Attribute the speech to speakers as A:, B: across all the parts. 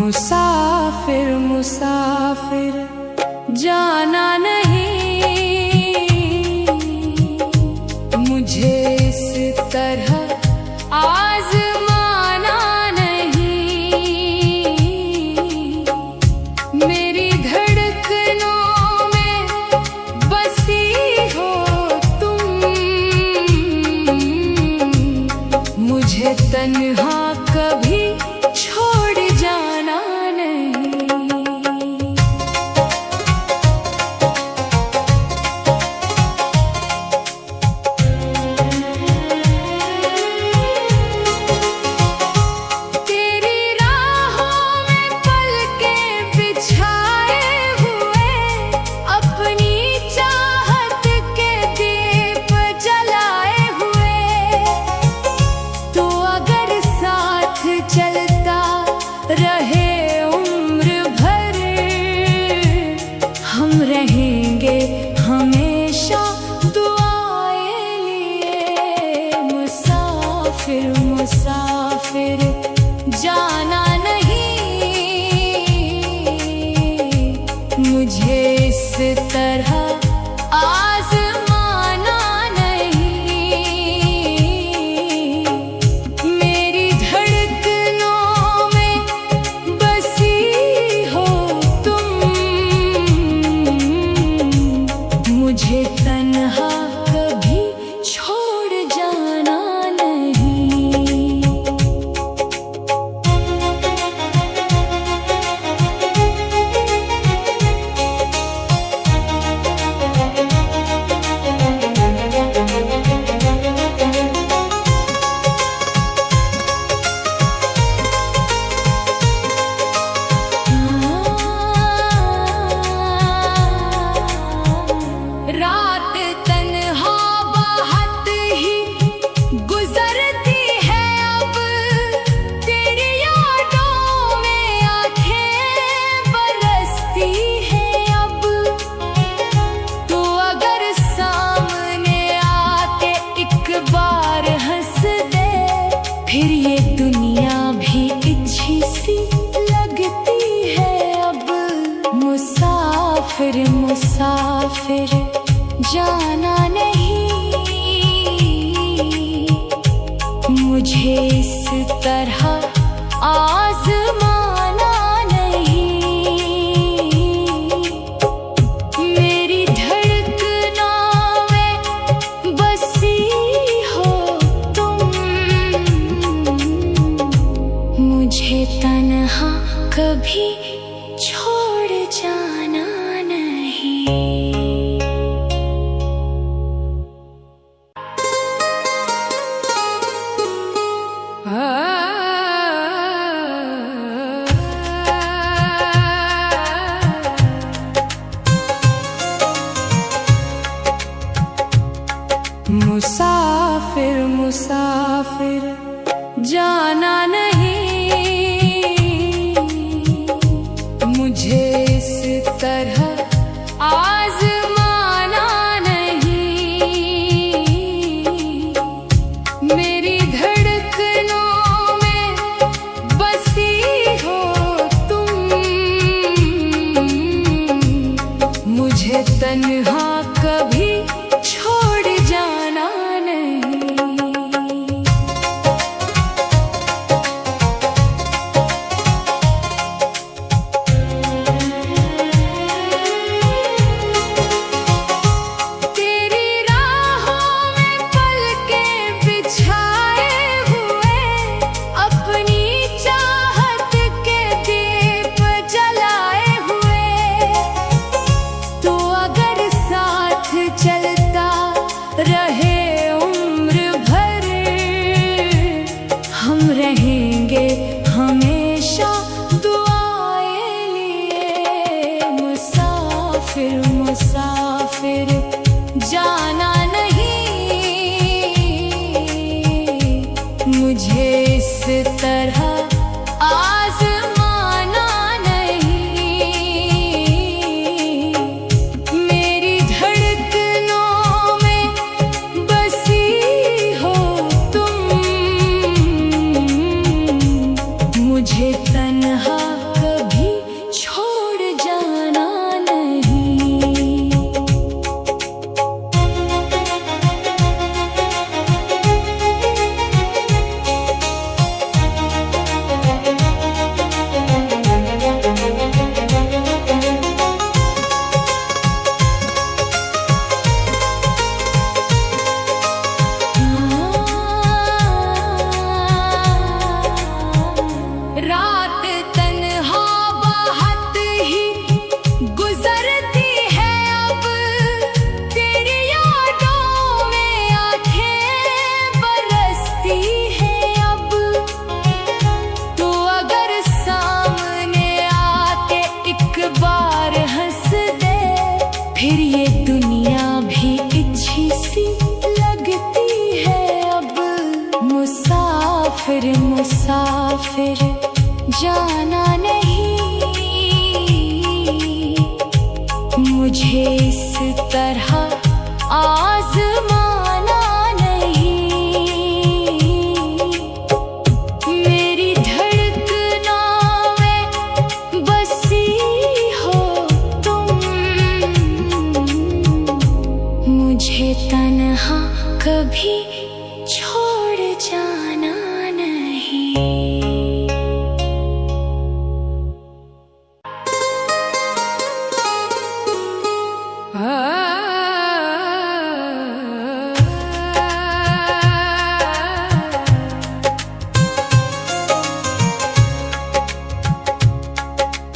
A: मुसाफिर मुसाफिर जाना नहीं, मुझे इस तरह आज़माना नहीं। मेरी धड़कनों में बसी हो तुम, मुझे तन्हा कभी छोड़ जाना नहीं। तेरी राहों में पलकें बिछाए हुए, अपनी चाहत के दीप जलाए हुए, तो अगर साथ चलता रहे उम्र भर, हम रहेंगे हमेशा दुआएं लिए। मुसाफिर मुसाफिर जाना नहीं, मुझे इस तरह आज़माना नहीं। मेरी धड़कनों में बसी हो तुम, मुझे तन्हा कभी छोड़ जाना नहीं। रात तन्हा बाहत ही गुजरती है अब, तेरी यादों में आंखें बरसती है अब, तो अगर सामने आके एक बार हंस दे, फिर ये दुनिया भी अच्छी सी लगती है अब। मुसाफिर मुसाफिर जाना नहीं, मुझे इस तरह आज़माना नहीं। मेरी धड़कनों में बसी हो तुम, मुझे तन्हा कभी छोड़ जाना नहीं। मुसाफिर मुसाफिर जाना नहीं, मुझे इस तरह आज़माना नहीं। मेरी धड़कनों में बसी हो तुम, मुझे तन्हा कभी छोड़ जाना नहीं। तेरी राहों में पलकें बिछाए हुए, अपनी चाहत के दीप जलाए हुए, तो अगर साथ चलता रहे उम्र भर, हम रहेंगे हमेशा दुआएं लिए। मुसाफिर मुसाफिर जाना नहीं, मुझे इस तरह आज़माना नहीं। मेरी धड़कनों में बसी हो तुम, मुझे तन्हा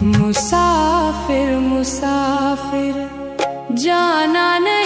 A: मुसाफिर मुसाफिर जाना नहीं।